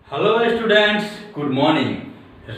Hello students, good morning.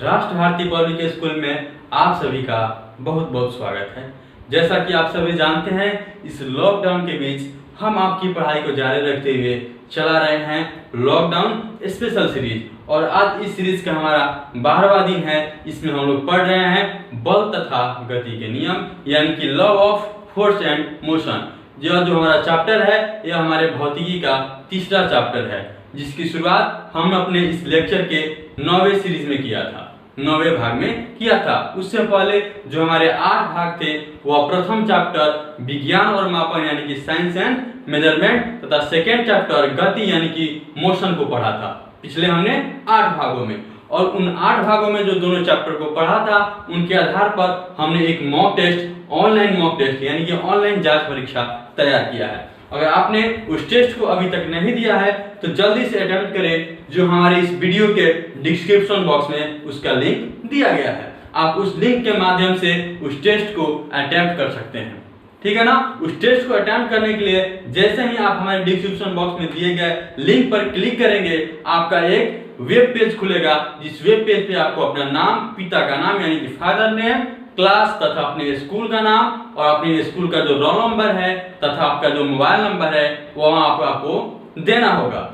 राष्ट्र Bharti public school में आप सभी का बहुत बहुत स्वागत है। जैसा कि आप सभी जानते हैं, इस लॉकडाउन के बीच हम आपकी पढ़ाई को जारी रखते हुए चला रहे हैं लॉकडाउन स्पेशल सीरीज। और आज इस सीरीज का हमारा 12वां दिन है। इसमें हम लोग पढ़ रहे हैं बल तथा गति के नियम, यानी कि law of force and motion. जो हमारा चैप्टर है यह हमारे भौतिकी का तीसरा चैप्टर है, जिसकी शुरुआत हम अपने इस लेक्चर के 9वें सीरीज में किया था, 9वें भाग में किया था। उससे पहले जो हमारे 8 भाग थे वह प्रथम चैप्टर विज्ञान और मापन यानी कि साइंस एंड मेजरमेंट तथा सेकेंड चैप्टर गति यानी कि मोशन को पढ़ा था। पिछले हमने 8 भागों में, और उन 8 भागों में जो दोनों चैप्टर को पढ़ा था उनके आधार पर हमने एक mock test, online mock test यानी कि ऑनलाइन जांच परीक्षा तैयार किया है। अगर आपने उस टेस्ट को अभी तक नहीं दिया है तो जल्दी से अटेम्प्ट करें। जो हमारे इस वीडियो के डिस्क्रिप्शन बॉक्स में उसका लिंक दिया गया है, आप उस लिंक के माध्यम से उस टेस्ट को अटेम्प्ट कर सकते हैं। ठीक है ना। उस टेस्ट को अटेम्प्ट करने के लिए जैसे ही आप हमारे डिस्क्रिप्शन बॉक्स में दिए गए लिंक पर क्लिक करेंगे, आपका एक वेब पेज खुलेगा। जिस वेब पेज पे आपको अपना नाम, पिता का नाम यानी कि फादर नेम, क्लास तथा अपने स्कूल का नाम और अपने स्कूल का जो रोल नंबर है तथा आपका जो मोबाइल नंबर है वह आपको देना होगा।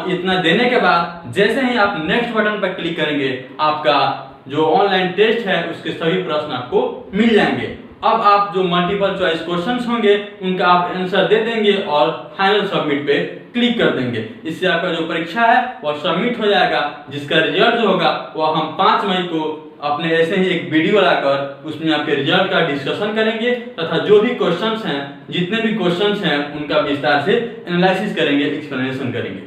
इतना देने के बाद जैसे ही आप नेक्स्ट बटन पर क्लिक करेंगे, आपका जो ऑनलाइन टेस्ट है उसके सभी प्रश्न आपको मिल जाएंगे। अब आप जो मल्टीपल चॉइस क्वेश्चंस होंगे उनका आप आंसर दे देंगे और फाइनल सबमिट पे क्लिक कर देंगे। इससे आपका जो परीक्षा है वह सबमिट हो जाएगा, जिसका रिजल्ट जो होगा वह हम 5 मई को अपने ऐसे ही एक वीडियो लाकर उसमें आपके रिजल्ट का डिस्कशन करेंगे तथा जो भी क्वेश्चंस हैं, जितने भी क्वेश्चंस हैं उनका विस्तार से एनालिसिस करेंगे, एक्सप्लेनेशन करेंगे।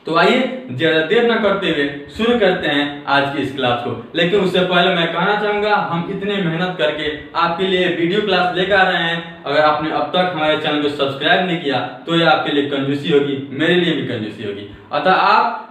तो आइए ज्यादा देर न करते हुए शुरू करते हैं आज की इस क्लास को। लेकिन उससे पहले मैं कहना चाहूंगा, हम इतने मेहनत करके आपके लिए वीडियो क्लास लेकर आ रहे हैं। अगर आपने अब तक हमारे चैनल को सब्सक्राइब नहीं किया तो यह आपके लिए कंजूसी होगी, मेरे लिए भी कंजूसी होगी। अतः आप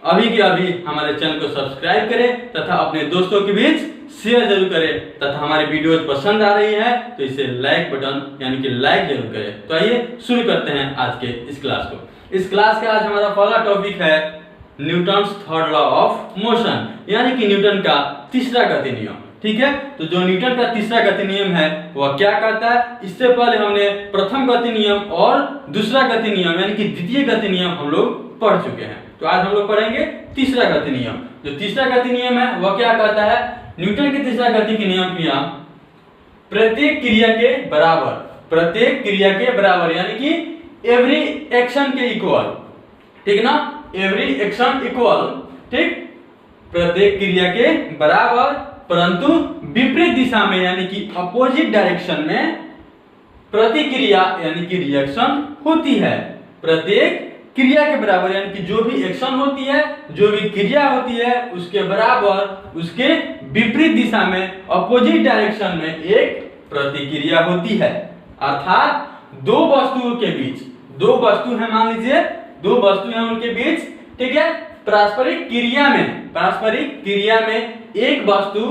अभी के अभी हमारे चैनल को सब्सक्राइब करें तथा अपने दोस्तों के बीच शेयर जरूर करें तथा हमारी वीडियोज पसंद आ रही है तो इसे लाइक बटन यानी कि लाइक जरूर करें। तो आइए शुरू करते हैं आज के इस क्लास को। इस क्लास का आज हमारा पहला टॉपिक है Newton's third law of motion, यानी कि न्यूटन का तीसरा गति नियम। ठीक है। तो जो न्यूटन का तीसरा गति नियम है वह क्या कहता है, इससे पहले हमने प्रथम गति नियम और दूसरा गति नियम यानी कि द्वितीय गति नियम हम लोग पढ़ चुके हैं। तो आज हम लोग पढ़ेंगे तीसरा गति नियम। जो तीसरा गति नियम है वह क्या कहता है, न्यूटन के तीसरा गति के नियम प्रत्येक क्रिया के बराबर यानी कि एवरी एक्शन के इक्वल, ठीक ना, एवरी एक्शन इक्वल, ठीक, प्रत्येक क्रिया के बराबर परंतु विपरीत दिशा में यानी कि अपोजिट डायरेक्शन में प्रतिक्रिया यानी कि रिएक्शन होती है। प्रत्येक क्रिया के बराबर यानी कि जो भी एक्शन होती है, जो भी क्रिया होती है उसके बराबर उसके विपरीत दिशा में अपोजिट डायरेक्शन में एक प्रतिक्रिया होती है। अर्थात दो वस्तुओं के बीच, दो वस्तु है, मान लीजिए दो वस्तु है, उनके बीच, ठीक है, पारस्परिक क्रिया में एक वस्तु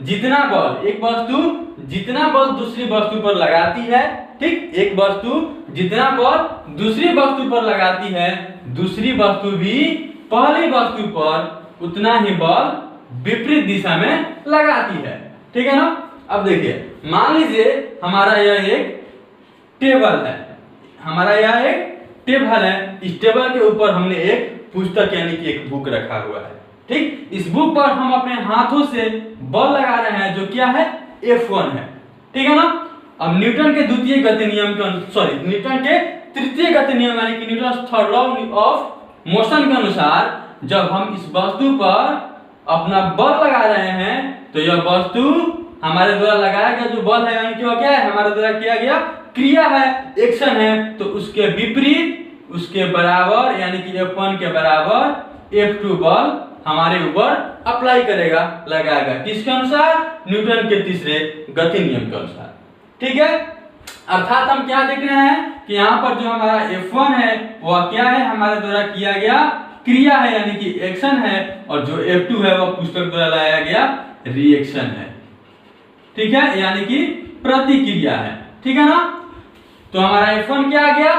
जितना बल दूसरी वस्तु पर लगाती है, ठीक, एक वस्तु जितना बल दूसरी वस्तु पर लगाती है, दूसरी वस्तु भी पहली वस्तु पर उतना ही बल विपरीत दिशा में लगाती है। ठीक है ना। अब देखिए, मान लीजिए हमारा यह एक टेबल है, इस टेबल के ऊपर हमने एक पुस्तक यानी कि एक बुक रखा हुआ है। ठीक, इस बुक पर हम अपने हाथों से बल लगा रहे हैं जो क्या है, F1 है। ठीक है ना। अब न्यूटन के तृतीय गति नियम यानी कि Newton third law of motion के अनुसार जब हम इस वस्तु पर अपना बल लगा रहे हैं तो यह वस्तु हमारे द्वारा लगाया गया जो बल है यानी कि वह क्या है, हमारे द्वारा किया गया क्रिया है, एक्शन है, तो उसके विपरीत उसके बराबर यानी कि F1 के बराबर F2 बल हमारे ऊपर अप्लाई करेगा, लगाएगा। किसके अनुसार, न्यूटन के तीसरे गति नियम के अनुसार। ठीक है। अर्थात हम क्या देख रहे हैं कि यहाँ पर जो हमारा F1 है वह क्या है, हमारे द्वारा किया गया क्रिया है यानी कि एक्शन है, और जो F2 है वह पुस्तक द्वारा लाया गया रिएक्शन है। ठीक है, यानी कि प्रतिक्रिया है। ठीक है ना। तो हमारा F1 क्या आ गया,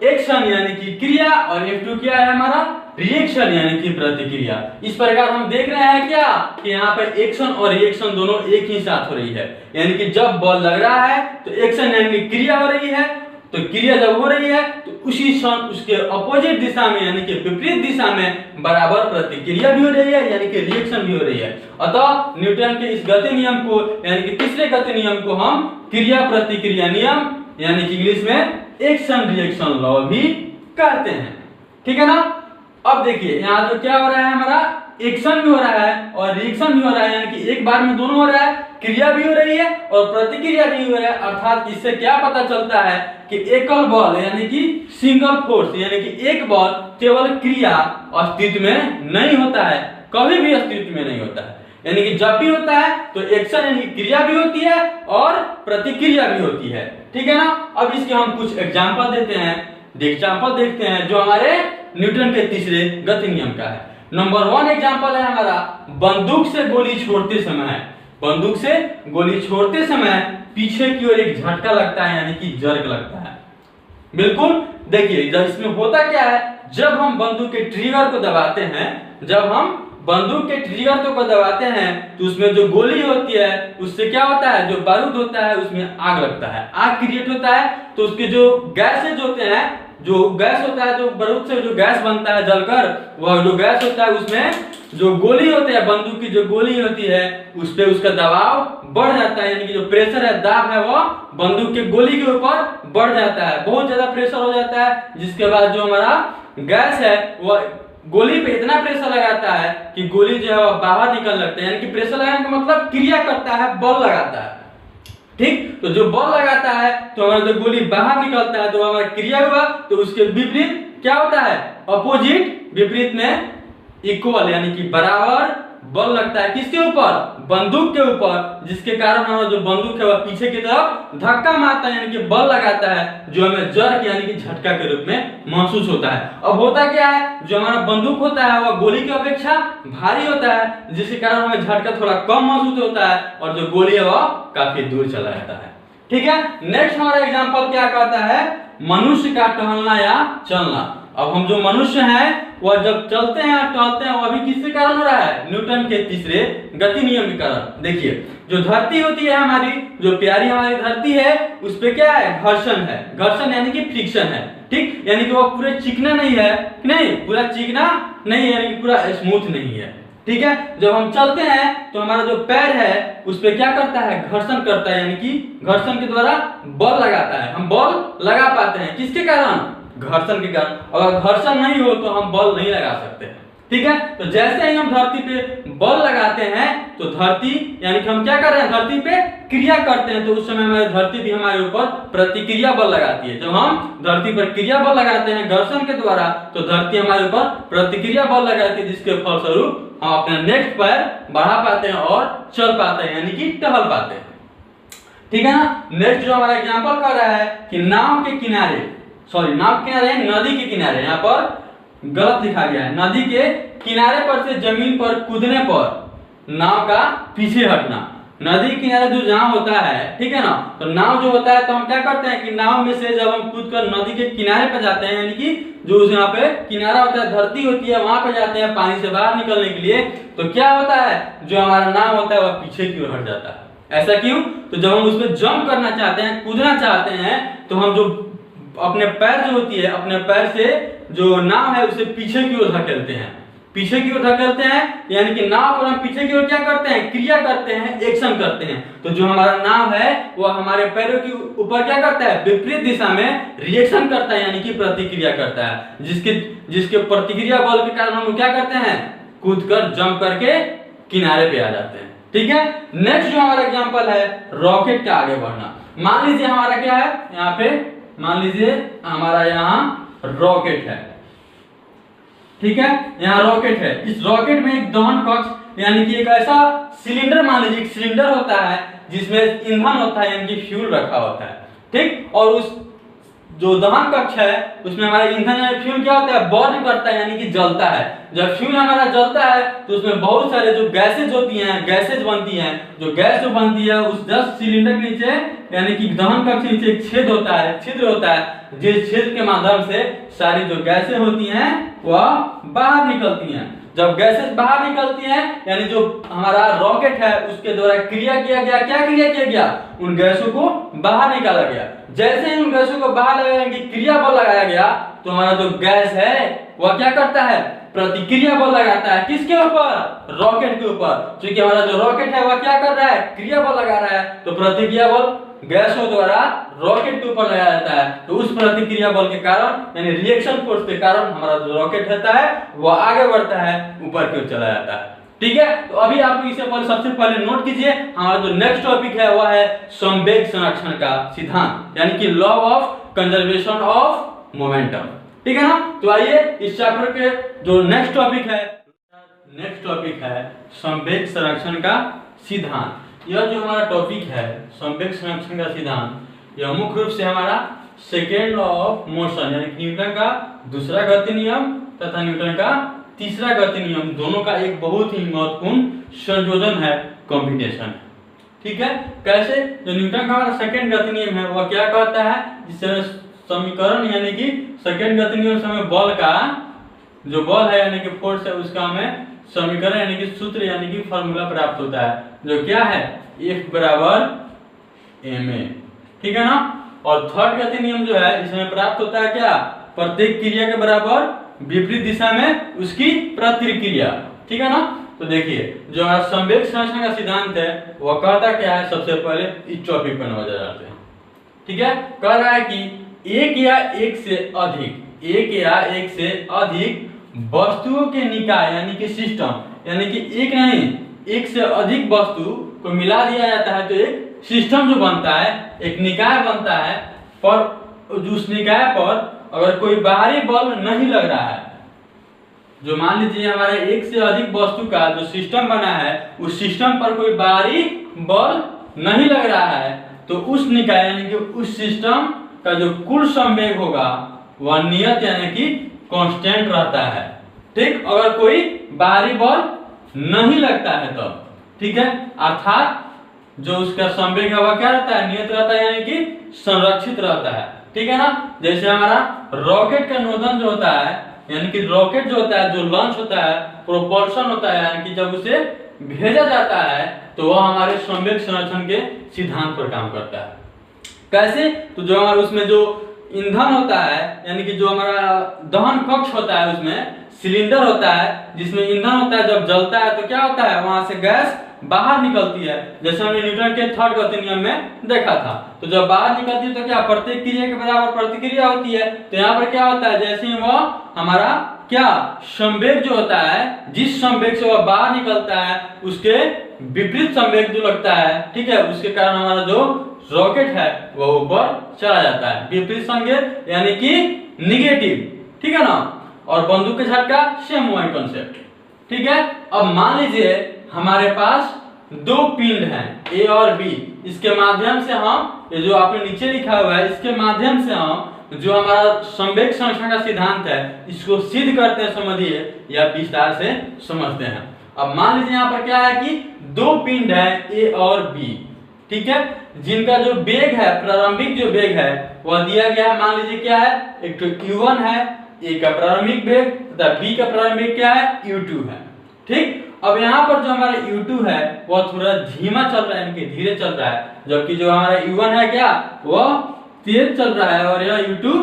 एक्शन यानी कि क्रिया, और F2 क्या है हमारा रिएक्शन यानी कि प्रतिक्रिया। इस प्रकार हम देख रहे हैं क्या कि यहाँ पे एक्शन और रिएक्शन दोनों एक ही साथ हो रही है, यानी कि जब बॉल लग रहा है तो एक्शन यानी कि क्रिया हो रही है, तो क्रिया जब हो रही है तो उसी क्षण उसके अपोजिट दिशा में यानी कि विपरीत दिशा में बराबर प्रतिक्रिया भी हो रही है, यानी कि रिएक्शन भी हो रही है। अतः न्यूटन के इस गति नियम को यानी कि तीसरे गति नियम को हम क्रिया प्रतिक्रिया नियम यानी कि इंग्लिश में एक्शन रिएक्शन लॉ भी कहते हैं। ठीक है ना। अब देखिए यहाँ तो क्या हो रहा है, हमारा एक्शन भी हो रहा है और रिएक्शन भी हो रहा है, यानी कि एक बार में दोनों हो रहा है, क्रिया भी हो रही है और प्रतिक्रिया भी हो रहा है। अर्थात इससे क्या पता चलता है कि एकल बल यानी कि सिंगल फोर्स यानी कि एक बल केवल क्रिया अस्तित्व में नहीं होता है, कभी भी अस्तित्व में नहीं होता है, यानी कि जब भी होता है तो एक्शन यानी कि क्रिया भी होती है और प्रतिक्रिया भी होती है। ठीक है ना। अब इसके हम कुछ एग्जांपल देते हैं, एग्जांपल देखते हैं जो हमारे न्यूटन के तीसरे गति नियम का है। नंबर 1 एग्जांपल है हमारा बंदूक से गोली छोड़ते समय। बंदूक से गोली छोड़ते समय पीछे की ओर एक झटका लगता है यानी कि जर्क लगता है। बिल्कुल देखिए जब इसमें होता क्या है, जब हम बंदूक के ट्रिगर को दबाते हैं, जब हम बंदूक के ट्रिगर को दबाते हैं तो उसमें जो गोली होती है उससे क्या होता है, जो बारूद होता है उसमें आग लगता है, आग क्रिएट होता है। तो उसके जो गैसेज होते हैं, जो गैस होता है, जो बारूद से जो गैस बनता है जलकर, वह जो गैस होता है उसमें जो गोली होती है, बंदूक की जो गोली होती है उस पे उसका दबाव बढ़ जाता है, यानी कि जो प्रेशर है, दाब है, वह बंदूक के गोली के ऊपर बढ़ जाता है, बहुत ज्यादा प्रेशर हो जाता है, जिसके बाद जो हमारा गैस है वह गोली पे इतना प्रेशर लगाता है कि गोली जो है वह बाहर निकल लगता है, यानी कि प्रेशर लगाने का मतलब क्रिया करता है, बल लगाता है। ठीक, तो जो बल लगाता है तो हमारा जो गोली बाहर निकलता है तो हमारा क्रिया हुआ, तो उसके विपरीत क्या होता है, अपोजिट, विपरीत में इक्वल यानी कि बराबर बल लगता है किसके ऊपर, बंदूक के ऊपर, जिसके कारण हमारा जो बंदूक है वह पीछे की तरफ धक्का मारता है यानी कि बल लगाता है, जो हमें जर्क यानी कि झटका के रूप में महसूस होता है। अब होता क्या है, जो हमारा बंदूक होता है वह गोली की अपेक्षा भारी होता है, जिसके कारण हमें झटका थोड़ा कम महसूस होता है और जो गोली है वह काफी दूर चला जाता है। ठीक है। नेक्स्ट हमारा एग्जांपल क्या कहता है, मनुष्य का टहलना या चलना। अब हम जो मनुष्य हैं वह जब चलते हैं टहलते हैं वह भी किसके कारण हो रहा है, न्यूटन के तीसरे गति नियम के कारण। देखिए जो धरती होती है हमारी, जो प्यारी हमारी धरती है, उस पे क्या है, घर्षण है, घर्षण यानी कि फ्रिक्शन है। ठीक, यानी कि वो पूरे चिकना नहीं है, नहीं पूरा चिकना नहीं है, यानी कि पूरा स्मूथ नहीं है। ठीक है। जब हम चलते हैं तो हमारा जो पैर है उस पे क्या करता है, घर्षण करता है, यानी कि घर्षण के द्वारा बल लगाता है, हम बल लगा पाते हैं, किसके कारण, घर्षण के कारण। अगर घर्षण नहीं हो तो हम बल नहीं लगा सकते। ठीक है। तो जैसे ही हम धरती पे बल लगाते हैं तो धरती यानी कि हम क्या कर रहे हैं, धरती पे क्रिया करते हैं, तो उस समय हमारी धरती भी हमारे ऊपर प्रतिक्रिया बल लगाती है। जब हम धरती पर क्रिया बल लगाते हैं घर्षण के द्वारा तो धरती हमारे ऊपर प्रतिक्रिया बल लगाती है, जिसके फलस्वरूप हम अपने नेक्स्ट पैर बढ़ा पाते हैं और चल पाते हैं, यानी कि टहल पाते हैं। ठीक है ना। नेक्स्ट जो हमारा एग्जांपल कर रहा है कि नाव के किनारे, नाव के किनारे, नदी के किनारे, यहाँ पर गलत लिखा गया है, नदी के किनारे पर से जमीन पर कूदने पर नाव का पीछे हटना। नदी के किनारे जो नाव होता है, ठीक है ना, तो नाव जो होता है तो हम क्या करते हैं कि नाव में से जब हम कूदकर नदी के किनारे पर जाते हैं, यानी कि जो यहाँ पे किनारा होता है, धरती होती है, वहां पे जाते हैं पानी से बाहर निकलने के लिए, तो क्या होता है, जो हमारा नाव होता है वह पीछे की ओर हट जाता है। ऐसा क्यों, तो जब हम उसमें जंप करना चाहते हैं, कूदना चाहते हैं, तो हम जो अपने पैर जो होती है, अपने पैर से जो नाव है उसे पीछे की ओर धकेलते हैं, पीछे की ओर धकेलते हैं, यानी कि नाव पर हम पीछे की ओर क्या करते हैं, क्रिया करते हैं, एक्शन करते हैं। तो जो हमारा नाव है वह हमारे पैरों के ऊपर क्या करता है, विपरीत दिशा में रिएक्शन करता है, यानी कि प्रतिक्रिया करता है, जिसके प्रतिक्रिया बल के कारण हम क्या करते हैं, कूदकर जंप करके किनारे पे आ जाते हैं। ठीक है। नेक्स्ट जो हमारा एग्जांपल है रॉकेट का आगे बढ़ना। मान लीजिए हमारा क्या है, यहाँ पे मान लीजिए हमारा यहाँ रॉकेट है, ठीक है, यहाँ रॉकेट है। इस रॉकेट में एक दहन कक्ष यानी कि एक ऐसा सिलेंडर, मान लीजिए एक सिलेंडर होता है जिसमें ईंधन होता है, यानी कि फ्यूल रखा होता है। ठीक, और उस जो दहन कक्ष है उसमें हमारा ईंधन या फ्यूल क्या होता है, बर्न करता है, यानी कि जलता है। जब फ्यूल हमारा जलता है तो उसमें बहुत सारे जो गैसेज होती हैं, गैसेज बनती हैं, जो गैस जो बनती है उस 10 सिलेंडर के नीचे यानी कि दहन कक्ष के नीचे एक छेद होता है, छिद्र होता है, जिस छेद के माध्यम से सारी जो गैसें होती हैं वह बाहर निकलती हैं। जब गैसें बाहर निकलती हैं यानी जो हमारा रॉकेट है उसके द्वारा क्रिया किया गया, क्या क्रिया किया गया, उन गैसों को बाहर निकाला गया। जैसे ही उन गैसों को बाहर लगाने की क्रिया बल लगाया गया तो हमारा जो गैस है वह क्या करता है, प्रतिक्रिया बल लगाता है। किसके ऊपर, रॉकेट के ऊपर। क्योंकि हमारा जो रॉकेट है वह क्या कर रहा है, क्रिया बल लगा रहा है, तो प्रतिक्रिया बल गैसों द्वारा रॉकेट के ऊपर लगाया जाता है। तो उस प्रतिक्रिया बल के कारण यानी रिएक्शन फोर्स के कारण हमारा जो रॉकेट रहता है वह आगे बढ़ता है, ऊपर की ओर चला जाता है। ठीक है, तो अभी आप इसे सबसे पहले नोट कीजिए। हमारा जो नेक्स्ट टॉपिक है वह है संवेग संरक्षण का सिद्धांत, यानी कि law of conservation of momentum. ठीक है ना। तो आइए इस चैप्टर के जो नेक्स्ट टॉपिक है संवेग संरक्षण का सिद्धांत। यह जो हमारा टॉपिक है संवेग संरक्षण का सिद्धांत, यह मुख्य रूप से हमारा सेकेंड लॉ ऑफ मोशन यानी न्यूटन का दूसरा गति नियम तथा न्यूटन का तीसरा गति नियम दोनों का एक बहुत ही महत्वपूर्ण संयोजन है, कॉम्बिनेशन। ठीक है, कैसे, जो न्यूटन का हमारा सेकेंड गति नियम है वह क्या कहता है, जिससे समीकरण यानी कि सेकेंड गति नियम से हमें बल का जो बल है यानी कि फोर्स है उसका हमें समीकरण यानी कि सूत्र यानी कि फार्मूला प्राप्त होता है, जो क्या है F बराबर ma। ठीक है ना। और थर्ड गति नियम जो है इसमें प्राप्त होता है क्या, प्रत्येक क्रिया के बराबर विपरीत दिशा में उसकी प्रतिक्रिया। ठीक है ना। तो देखिए जो हमारा संवेग संरक्षण का सिद्धांत है वह कहता क्या है, सबसे पहले इस टॉपिक पर नजर डालते हैं। ठीक है, कह रहा है कि एक या एक से अधिक वस्तुओं के निकाय यानी कि सिस्टम, यानी कि एक नहीं एक से अधिक वस्तु को मिला दिया जाता है तो एक सिस्टम जो बनता है, एक निकाय बनता है। पर उस निकाय पर अगर कोई बाहरी बल नहीं लग रहा है, जो मान लीजिए हमारे एक से अधिक वस्तु का जो सिस्टम बना है उस सिस्टम पर कोई बाहरी बल नहीं लग रहा है, तो उस निकाय यानी कि उस सिस्टम का जो कुल संवेग होगा वह नियत यानी कि कांस्टेंट रहता है। ठीक, अगर कोई बाहरी बल नहीं लगता है तो ठीक है, अर्थात जो उसका संवेग है वह क्या रहता है, नियत रहता है यानी कि संरक्षित रहता है। ठीक है ना। जैसे हमारा रॉकेट का नोदन जो होता है यानी कि रॉकेट जो होता है, जो लॉन्च होता है, प्रोपल्शन होता है, यानी कि जब उसे भेजा जाता है तो वह हमारे संवेग संरक्षण के सिद्धांत पर काम करता है। कैसे, तो जो हमारे उसमें जो ईंधन होता है यानी कि जो हमारा दहन कक्ष होता है उसमें सिलेंडर होता है जिसमें ईंधन होता है, जब जलता है तो क्या होता है, वहां से गैस बाहर निकलती है, जैसे हमने न्यूटन के थर्ड गति नियम में देखा था। तो जब बाहर निकलती है तो क्या, प्रत्येक क्रिया के बराबर प्रतिक्रिया होती है। तो यहाँ पर क्या होता है, जैसे ही वह हमारा क्या संवेग जो होता है, जिस संवेग से वह बाहर निकलता है उसके विपरीत संवेग जो लगता है, ठीक है, उसके कारण हमारा जो रॉकेट है वह ऊपर चला जाता है। विपरीत संवेग यानी कि निगेटिव। ठीक है ना। और बंदूक के झटका सेम वही कॉन्सेप्ट। ठीक है। अब मान लीजिए हमारे पास दो पिंड हैं ए और बी, इसके माध्यम से हम ये जो आपने नीचे लिखा हुआ है इसके माध्यम से हम जो हमारा संवेग संरक्षण का सिद्धांत है इसको सिद्ध करते हैं, समझिए या विस्तार से समझते हैं। अब मान लीजिए यहाँ पर क्या है कि दो पिंड है ए और बी, ठीक है, जिनका जो वेग है, प्रारंभिक जो वेग है वह दिया गया है। मान लीजिए क्या है, एक तो u1 है, ए का प्रारंभिक वेग तथा बी का प्रारंभिक क्या है, u2 है। ठीक। अब यहाँ पर जो हमारा u2 है वह थोड़ा धीमा चल रहा है, यानी कि धीरे चल रहा है, जबकि जो हमारा u1 है क्या वह तेज चल रहा है और यह u2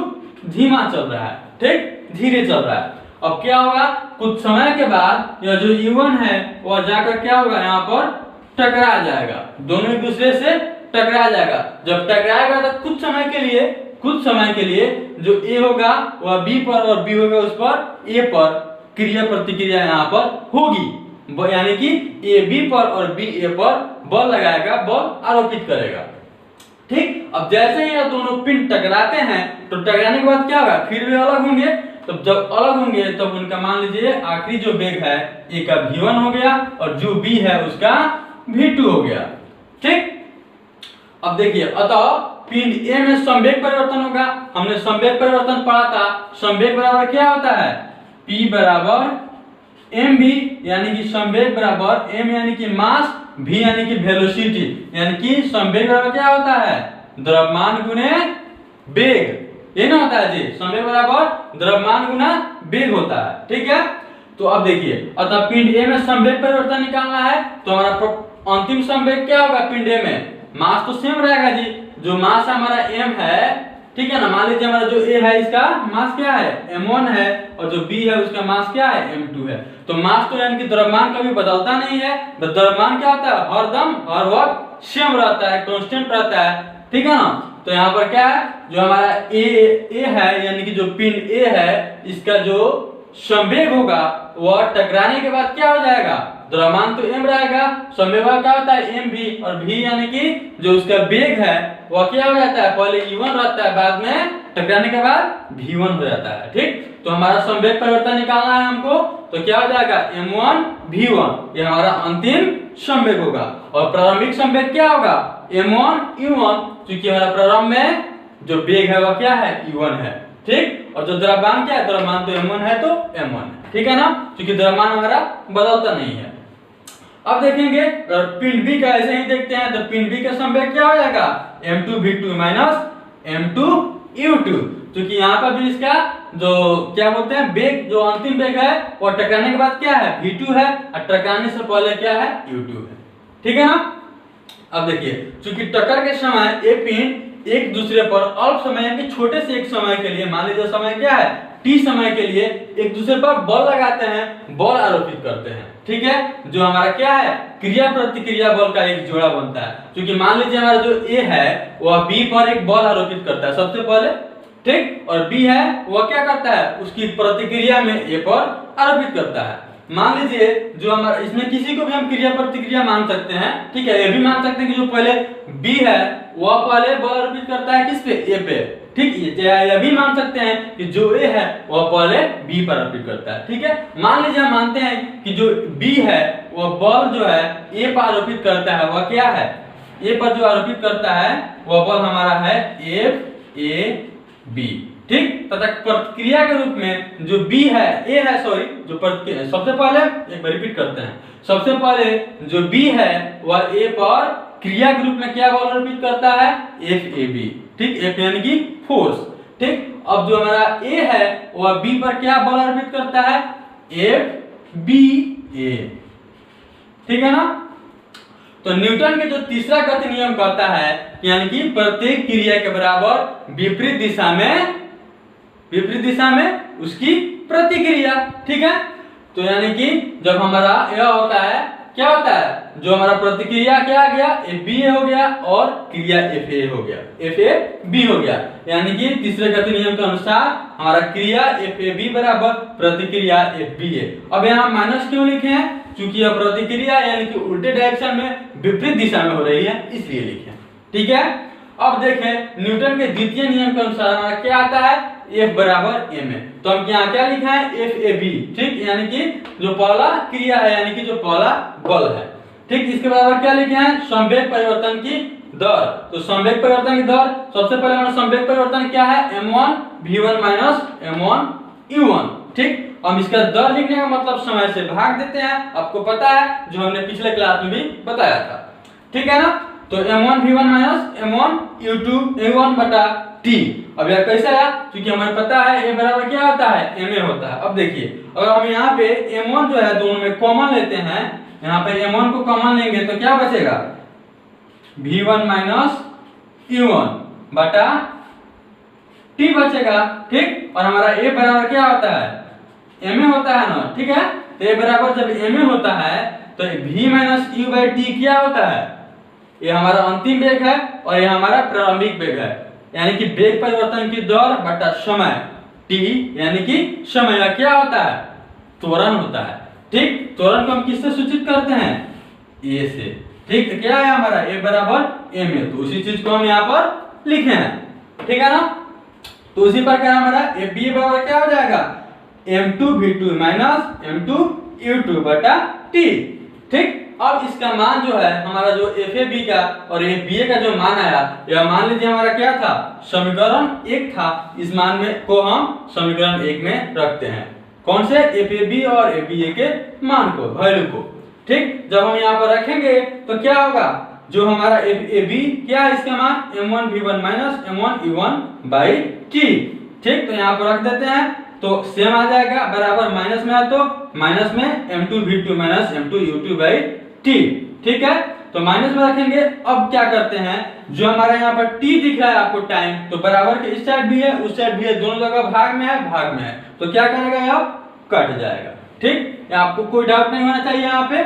धीमा चल रहा है। ठीक, धीरे चल रहा है। अब क्या होगा, कुछ समय के बाद यह जो u1 है वह जाकर क्या होगा, यहाँ पर टकरा जाएगा, दोनों एक दूसरे से टकरा जाएगा। जब टकराएगा तो कुछ समय के लिए जो A होगा वह B पर और B होगा उस पर A पर क्रिया प्रतिक्रिया यहाँ पर होगी, यानी कि A B पर और B A पर बल लगाएगा, बल आरोपित करेगा। ठीक। अब जैसे ही ये दोनों पिंड टकराते हैं तो टकराने के बाद क्या होगा, फिर भी अलग होंगे। तो जब अलग होंगे तब उनका मान लीजिए आखिरी जो वेग है A का v1 हो गया और जो B है उसका v2 हो गया। ठीक। अब देखिए, अतः पिंड A में संवेग परिवर्तन होगा। हमने संवेग परिवर्तन पढ़ा था, संवेग बराबर क्या होता है, P बराबर mv, यानी कि संवेग बराबर m यानी कि मास v यानी कि वेलोसिटी, यानी कि संवेग बराबर क्या होता है, द्रव्यमान गुने वेग, ये ना होता है जी, संवेग बराबर द्रव्यमान गुना वेग होता है, ठीक है। तो अब देखिए, अतः पिंड ए में संवेग परिवर्तन निकालना है, तो हमारा अंतिम संवेग क्या होगा पिंड ए में, मास तो सेम रहेगा जी, जो मास हमारा m है, ठीक है ना। मान लीजिए हमारा जो a है इसका मास क्या है, m1 है, और जो b है उसका मास क्या है, m2 है। तो मास तो यानी कि द्रव्यमान कभी बदलता नहीं है, तो द्रव्यमान क्या होता है, हरदम हर वक्त सेम रहता है, कांस्टेंट रहता है, ठीक है ना। तो यहाँ पर क्या है, जो हमारा a है, यानी कि जो पिंड a है, इसका जो संवेग होगा वह टकराने के बाद क्या हो जाएगा, द्रव्यमान तो m रहेगा, संवेग क्या होता है mv, और v यानी कि जो उसका वेग है वह क्या हो जाता है, पहले e1 रहता है, बाद में टकराने के बाद v1 हो जाता है, ठीक। तो हमारा संवेग परिवर्तन निकालना है हमको, तो क्या हो जाएगा m1 v1, ये हमारा अंतिम संवेग होगा। और प्रारंभिक संवेग क्या होगा, m1 u1, क्योंकि हमारा प्रारंभ में जो वेग है वह क्या है, e1 है, ठीक। और जो द्रव्यमान क्या है, द्रव्यमान तो m1 है, तो m1 है, ठीक है ना, क्योंकि द्रव्यमान हमारा बदलता नहीं है। अब देखेंगे अगर पिंड B का ऐसे ही देखते हैं, तो पिंड B का संवेग क्या हो जाएगा, m2 v2 minus m2 u2, क्योंकि यहाँ पर भी इसका जो क्या बोलते हैं वेग, जो अंतिम वेग है वो टकराने के बाद क्या है, v2 है, और टकराने से पहले क्या है, u2 है, ठीक है ना। अब देखिए, क्योंकि टक्कर के समय ये पिंड एक दूसरे पर अल्प समय यानी छोटे से एक समय के लिए, मान लीजिए समय क्या है t समय के लिए, एक दूसरे पर बल लगाते हैं, बल आरोपित करते हैं, ठीक है। जो हमारा क्या है, क्रिया प्रतिक्रिया बल का एक जोड़ा बनता है, क्योंकि मान लीजिए हमारा जो a है वह b पर एक बल आरोपित करता है सबसे पहले, ठीक, और b है वह क्या करता है, उसकी प्रतिक्रिया में a पर आरोपित करता है। मान लीजिए जो हमारा, इसमें किसी को भी हम क्रिया प्रतिक्रिया मान सकते हैं, ठीक है, ये भी मान सकते हैं कि जो पहले b है वह पहले बल अर्पित करता है किस पे, a पे, ठीक। ये भी मान सकते हैं कि जो a है वह पहले b पर अर्पित करता है, ठीक है। मान लीजिए हम मानते हैं कि जो b है वह बल जो है a पर आरोपित करता है, वह क्या है, a पर जो आरोपित करता है वह बल हमारा है FAB, ठीक। तथा प्रतिक्रिया के रूप में जो b है, a है, सॉरी, जो सबसे पहले एक बार रिपीट करते हैं, सबसे पहले जो b है वह a पर क्रिया के रूप में क्या बल अर्पित करता है, FAB, ठीक, F यानी कि फोर्स, ठीक। अब जो हमारा a है वह b पर क्या बल अर्पित करता है, FBA, ठीक है ना। तो न्यूटन के जो तीसरा गति नियम कहता है, यानी कि प्रत्येक क्रिया के बराबर विपरीत दिशा में उसकी प्रतिक्रिया, ठीक है। तो यानी कि जब हमारा यह होता है, क्या होता है, जो हमारा प्रतिक्रिया क्या आ गया, FBA हो गया, और क्रिया FA हो गया, FAB हो गया, यानी कि तीसरे गति नियम के अनुसार हमारा क्रिया FAB बराबर प्रतिक्रिया FBA। अब यहाँ माइनस क्यों लिखे हैं, क्योंकि यह प्रतिक्रिया यानी कि उल्टे डायरेक्शन में विपरीत दिशा में हो रही है, इसलिए लिखे, ठीक है। अब देखें न्यूटन के द्वितीय नियम के अनुसार हमारा क्या आता है, F बराबर ma, तो हम यहाँ क्या लिखा है, FAB, ठीक, यानी कि जो पहला क्रिया है, यानी कि जो पहला बल है, ठीक। इसके बराबर क्या लिखे हैं, संवेग परिवर्तन की दर। तो संवेग परिवर्तन की दर, सबसे पहले हमारा संवेग परिवर्तन क्या है, m1 v1 minus m1 u1, ठीक। हम इसका दर लिखने का मतलब समय से भाग देते हैं, आपको पता है जो हमने पिछले क्लास में भी बताया था, ठीक है ना। तो m1 v1 minus m1 u1 बटा t। अब यह कैसे आया, क्योंकि हमें पता है a बराबर क्या होता है, ma होता है। अब देखिए अगर हम यहाँ पे m1 जो है दोनों में कॉमन लेते हैं, यहाँ पे m1 को कॉमन लेंगे तो क्या बचेगा, v1 माइनस u1 बटा t बचेगा, ठीक। और हमारा a बराबर क्या होता है, ma होता है ना, ठीक है। तो a बराबर जब ma होता है तो v minus u by t क्या होता है, ये हमारा अंतिम वेग है और ये हमारा प्रारंभिक वेग है, यानी कि वेग परिवर्तन की दर बटा समय t, यानी कि समय क्या होता है, त्वरण होता है, ठीक। त्वरण को हम किससे सूचित करते हैं, a से, ठीक। तो क्या है हमारा a बराबर ma, तो उसी चीज को हम यहाँ पर लिखे हैं, ठीक है ना। तो उसी पर क्या हमारा FBA बराबर क्या हो जाएगा, m2 v2 minus m2 u2 बटा t, ठीक। अब इसका मान जो है हमारा जो FAB का और FBA का जो मान आया, यह मान लीजिए हमारा क्या था, समीकरण 1 था, इस मान में को हम समीकरण 1 में रखते हैं, कौन से, FAB और FBA के मान को, वैल्यू को, ठीक, जब हम यहाँ पर रखेंगे तो क्या होगा, जो हमारा ए बी क्या है इसका मान m1 v1 minus m1 e1 by T. ठीक, तो यहाँ पर रख देते हैं तो सेम आ जाएगा, बराबर माइनस में है तो माइनस में m2 v2 minus m2 u2 by T. ठीक है, तो माइनस में रखेंगे। अब क्या करते हैं, जो हमारा यहाँ पर t दिख रहा है आपको टाइम, तो बराबर के इस साइड भी है उस साइड भी है, दोनों जगह भाग में है, तो क्या करेगा यहाँ कट जाएगा। ठीक, आपको कोई डाउट नहीं होना चाहिए, यहाँ पे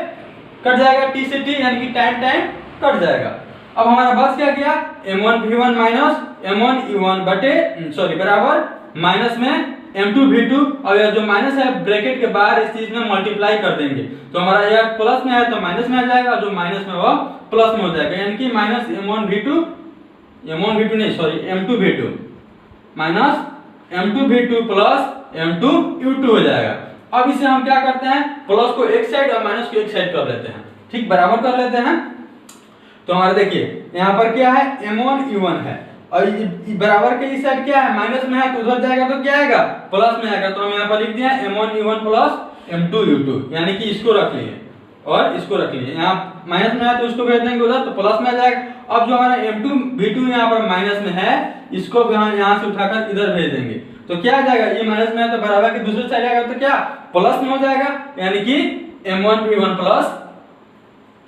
कट जाएगा t से t यानी कि टाइम कट जाएगा। अब हमारा बस क्या किया, m1 v1 minus m1 e1 बटे सॉरी बराबर माइनस में m2 v2, और यह जो माइनस है ब्रैकेट के बाहर इस चीज में मल्टीप्लाई कर देंगे, तो हमारा यह प्लस में है तो माइनस में आ जाएगा, जो माइनस में वह प्लस में हो जाएगा, यानी कि माइनस m1 v2 नहीं sorry m2 v2 minus m2 v2 plus m2 u2 हो जाएगा। अब इसे हम क्या करते हैं, प्लस को एक साइड और माइनस को एक साइड कर लेते हैं। ठीक, बराबर कर लेते हैं, तो हमारा देखिए यहाँ पर क्या है m1 e1 है, और बराबर के इस साइड क्या है माइनस में है, तो उधर जाएगा तो क्या आएगा प्लस में आएगा, तो हम यहाँ पर लिख दिया m1 e1 plus m2 u2, यानी कि इसको रख लिए और इसको रख लिए, यहाँ माइनस में है तो इसको भेज देंगे उधर तो प्लस में आ जाएगा। अब जो हमारा m2 v2 यहाँ पर माइनस में है, इसको भी हम यहाँ से उठाकर इधर भेज देंगे, तो क्या आ जाएगा, ये माइनस में है तो बराबर के दूसरे साइड आएगा तो क्या प्लस में हो जाएगा, यानी कि m1 v1 plus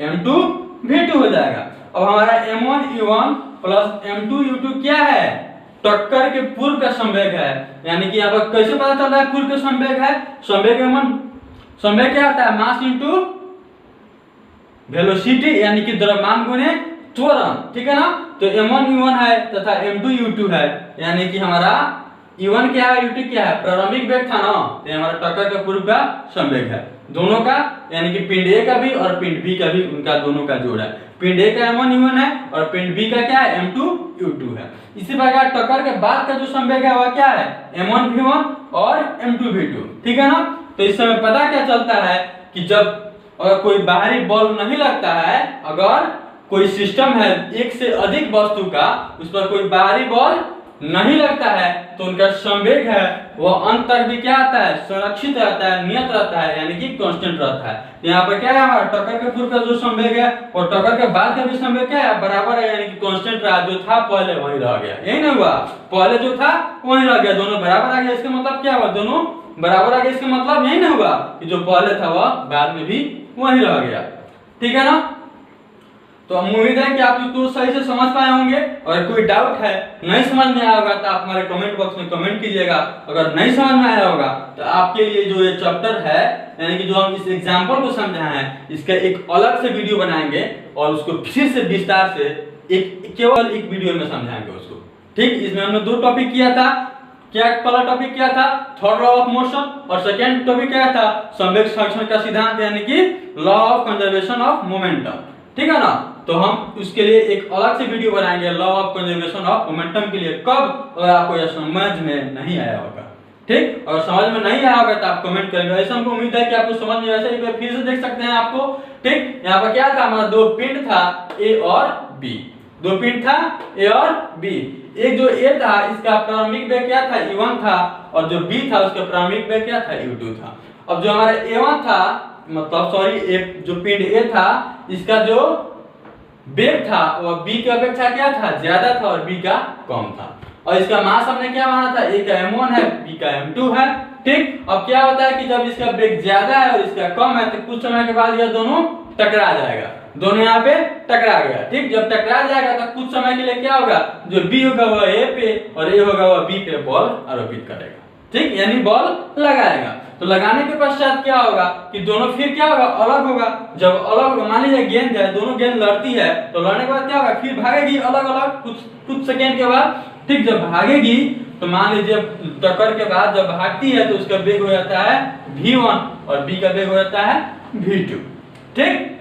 m2 v2 हो जाएगा। अब हमारा m1 e1 plus m2 u2 क्या है, टक्कर के पूर्व का संवेग है, यानी कि यहाँ पर कैसे पता चल रहा है पूर्व का संवेग है, संवेग क्या होता है मास इनटू वेलोसिटी, यानी कि द्रव्यमान गुणे त्वरण। ठीक है ना, तो m1 e1 है तथा m2 u2 है, यानी कि हमारा e1 क्या है u2 क्या है, प्रारंभिक वेग था ना, तो हमारा टक्कर के पूर्व का संवेग है दोनों का, यानी कि पिंड A का भी और पिंड B का भी, उनका दोनों का जोड़ है। पिंड A का m1 e1 है और पिंड B का क्या है m2 u2 है। इसी प्रकार टक्कर के बाद का जो संवेग है वह क्या है m1 v1 और m2 v2। ठीक है ना, तो इस समय पता क्या चलता है कि जब अगर कोई बाहरी बल नहीं लगता है, अगर कोई सिस्टम है एक से अधिक वस्तु का, उस पर कोई बाहरी बल नहीं लगता है, तो उनका संवेग है वह अंत तक भी क्या आता है संरक्षित रहता है, नियत रहता है, यानी कि कांस्टेंट रहता है। यहाँ पर क्या है हमारा टक्कर के पूर्व का जो संवेग है और टक्कर के बाद का भी संवेग क्या है बराबर है, यानी कि कांस्टेंट रहा, जो था पहले वही रह गया, यही नहीं हुआ, पहले जो था वही रह गया, दोनों बराबर आ गया। इसका मतलब क्या हुआ, दोनों बराबर आ गया, इसका मतलब यही नहीं हुआ कि जो पहले था वह बाद में भी वही रह गया। ठीक है ना, तो उम्मीद है कि आप तो सही से समझ पाए होंगे। अगर कोई डाउट है, नहीं समझ में आया होगा तो आप हमारे कमेंट बॉक्स में कमेंट कीजिएगा। अगर नहीं समझ में आया होगा तो आपके लिए जो ये चैप्टर है, यानी कि जो हम इस एग्जाम्पल को समझाए हैं, इसका एक अलग से वीडियो बनाएंगे और उसको फिर से विस्तार से केवल एक वीडियो में समझाएंगे उसको। ठीक, इसमें हमने दो टॉपिक किया था, क्या पहला टॉपिक क्या था थर्ड लॉ ऑफ मोशन, और सेकेंड टॉपिक क्या था संवेग संरक्षण का सिद्धांत, यानी कि law of conservation of momentum. ठीक है ना, तो हम उसके लिए एक अलग से वीडियो बनाएंगे law of conservation of momentum के लिए, कब अगर आपको यह समझ में नहीं आया होगा। ठीक, और समझ में नहीं आया होगा तो आप कमेंट करेंगे, ऐसा हमको उम्मीद है कि आपको समझ में, वैसे एक बार फिर से देख सकते हैं आपको। ठीक, यहाँ पर क्या था हमारा दो पिंड था ए और बी, दो पिंड था ए और बी। एक जो ए था इसका प्रारंभिक वेग क्या था e1 था, और जो बी था उसका प्रारंभिक वेग क्या था u2 था। अब जो हमारा a1 था, मतलब सॉरी जो पिंड ए था, इसका जो वेग था वह बी की अपेक्षा क्या था ज्यादा था और बी का कम था, और इसका मास हमने क्या माना था, ए का m1 है बी का m2 है। ठीक, अब क्या होता है कि जब इसका वेग ज्यादा है और इसका कम है तो कुछ समय के बाद यह दोनों टकरा जाएगा, दोनों यहाँ पे टकरा गया। ठीक, जब टकरा जाएगा तो कुछ समय के लिए क्या होगा, जो बी होगा वह ए पे और ए होगा वह बी पे बल आरोपित करेगा। ठीक, यानी बल लगाएगा, तो लगाने के पश्चात क्या होगा कि दोनों फिर क्या होगा अलग होगा। जब अलग होगा, मान लीजिए गेंद है, दोनों गेंद लड़ती है, तो लड़ने के बाद क्या होगा फिर भागेगी अलग अलग कुछ सेकेंड के बाद। ठीक, जब भागेगी तो मान लीजिए टक्कर के बाद जब भागती है तो उसका वेग हो जाता है v1 और b का वेग हो जाता है v2। ठीक,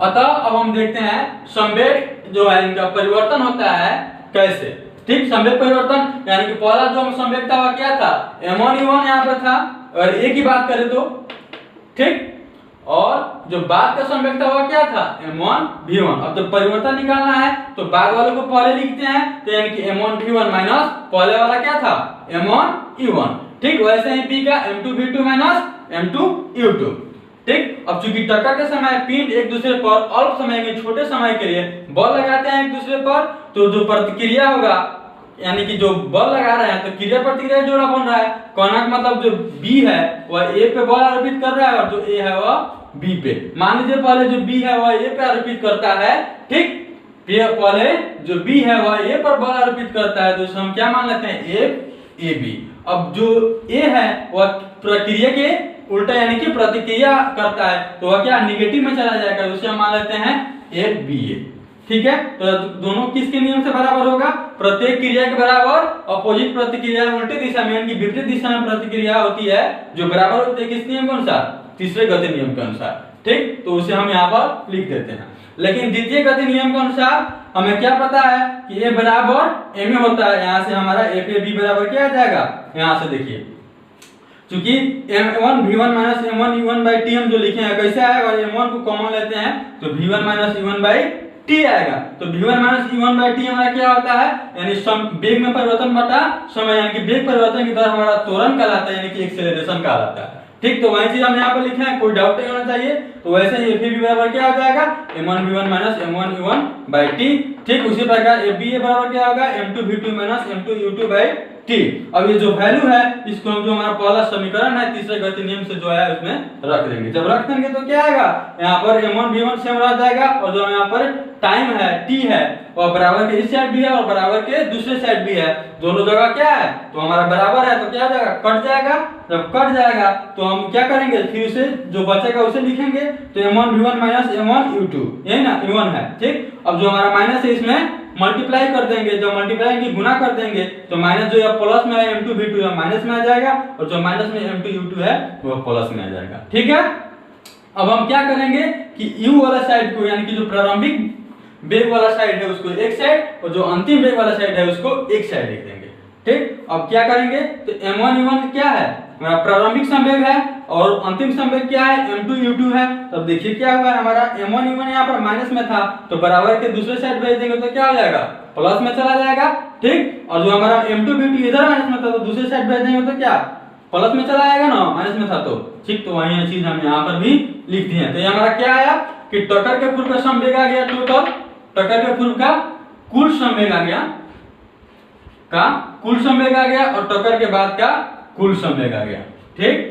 अतः अब हम देखते हैं संवेग जो है इनका परिवर्तन होता है कैसे। ठीक, संवेग परिवर्तन यानी कि पहला जो हम संवेग था वह क्या था m1 e1 यहाँ पे था, और एक ही बात करें तो ठीक, और जो बाद का संवेग था वह क्या था m1 v1। अब तो परिवर्तन निकालना है तो बाद वाले को पहले लिखते हैं, तो यानी कि m1 v1 माइनस पहले वाला क्या था m1 e1। ठीक, वैसे ही b का m2 v2 minus m2 u2। ठीक। अब चूंकि टक्कर के समय पिंड एक दूसरे पर अल्प समय में छोटे समय के लिए बल लगाते हैं एक दूसरे पर, तो जो प्रतिक्रिया होगा यानी कि जो बल लगा रहे हैं तो क्रिया प्रतिक्रिया जोड़ा बन रहा है। कहना का मतलब जो बी है वह ए पे बल अर्पित कर रहा है और जो ए है वह बी पे। मान लीजिए पहले जो बी है वह ए पे अर्पित करता है, ठीक। पहले जो बी है वह ए पर बल अर्पित करता है, तो हम क्या मान लेते हैं एफ ए बी। अब जो ए है वह प्रक्रिया के उल्टा यानी कि प्रतिक्रिया करता है, तो वह क्या नेगेटिव में चला जाएगा, उसे हम मान लेते हैं एफ बी ए, ठीक है। तो दोनों किसके नियम से बराबर होगा, प्रत्येक क्रिया के बराबर अपोजिट प्रतिक्रिया उल्टी दिशा में यानी कि विपरीत दिशा में प्रतिक्रिया होती है जो बराबर होती है किस नियम के अनुसार, तीसरे गति नियम के अनुसार, ठीक। तो उसे हम यहाँ पर लिख देते हैं। लेकिन द्वितीय गति नियम के अनुसार हमें क्या पता है कि ए बराबर एम ए होता है। यहाँ से हमारा एफ ए बी बराबर क्या आ जाएगा, यहाँ से देखिए चूंकि m1 v1 minus m1 u1 by T हम जो लिखे हैं कैसे आएगा, m1 को कॉमन लेते हैं तो v1 minus u1 by T आएगा। तो v1 minus u1 by T हमारा क्या होता है, यानी वेग में परिवर्तन बटा समय यानी कि वेग परिवर्तन की दर हमारा त्वरण कहलाता है यानी कि एक्सेलरेशन कहलाता है, ठीक। तो वही चीज हम यहाँ पर लिखे हैं, कोई डाउट नहीं होना चाहिए। तो वैसे ही एफ बी बराबर क्या हो जाएगा m1 v1 minus m1 u1 by T, ठीक। उसी प्रकार एफ बी ए बराबर क्या होगा m2 v2 minus m2 u2 by T. अब ये जो वैल्यू है इसको हम जो हमारा पहला समीकरण है तीसरे गति नियम से जो है उसमें रख देंगे। जब रख देंगे तो क्या आएगा, यहाँ पर m1 v1 सेम रह जाएगा और जो यहाँ पर टाइम है t है और बराबर के इस साइड भी है और बराबर के दूसरे साइड भी है, दोनों जगह क्या है तो हमारा बराबर है, तो क्या हो जाएगा कट जाएगा। जब कट जाएगा तो हम क्या करेंगे फिर उसे जो बचेगा उसे लिखेंगे, तो m1 v1 minus m1 u2 यही ना u1 है, ठीक। अब जो हमारा माइनस है इसमें मल्टीप्लाई कर देंगे, जब मल्टीप्लाई की गुना कर देंगे तो माइनस जो है प्लस में है m2 v2 है माइनस में आ जाएगा और जो माइनस में m2 u2 है वो प्लस में आ जाएगा, ठीक है। अब हम क्या करेंगे कि u वाला साइड को यानी कि जो प्रारंभिक वेग वाला साइड है उसको एक साइड और जो अंतिम वेग वाला साइड है उसको एक साइड लिख देंगे, ठीक। अब क्या करेंगे तो m1 u1 क्या है हमारा प्रारंभिक संवेग है और अंतिम संवेग क्या है m2 u2 है। तब देखिए क्या हुआ हमारा m1 u1 यहाँ पर माइनस में था तो बराबर के दूसरे साइड भेज देंगे तो क्या हो जाएगा प्लस में चला जाएगा, ठीक। और जो हमारा m2 v2 इधर माइनस में था तो दूसरे साइड भेज देंगे तो क्या प्लस में चला आएगा ना, माइनस में था तो, ठीक। तो वही चीज हम यहाँ पर भी लिख दिए। तो ये हमारा क्या आया कि टक्कर के पूर्व का संवेग आ गया टोटल, टक्कर के पूर्व का कुल संवेग आ गया कुल संवेग आ गया और टक्कर के बाद का कुल संवेग आ गया, ठीक।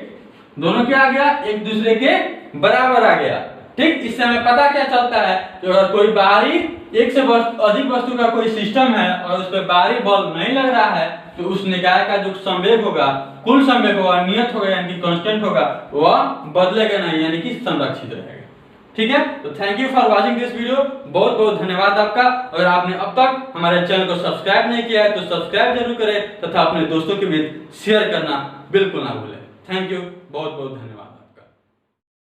दोनों क्या आ गया एक दूसरे के बराबर आ गया, ठीक। इससे हमें पता क्या चलता है कि अगर कोई बाहरी एक से अधिक वस्तु का कोई सिस्टम है और उस पर बाहरी बल नहीं लग रहा है तो उस निकाय का जो संवेग होगा कुल संवेग होगा नियत होगा यानी कि कांस्टेंट होगा वह बदलेगा नहीं यानी कि संरक्षित रहेगा, ठीक है। तो thank you for watching this video, बहुत बहुत धन्यवाद आपका। अगर आपने अब तक हमारे चैनल को सब्सक्राइब नहीं किया है तो सब्सक्राइब जरूर करें तथा अपने दोस्तों के बीच शेयर करना बिल्कुल ना भूलें। थैंक यू, बहुत बहुत धन्यवाद।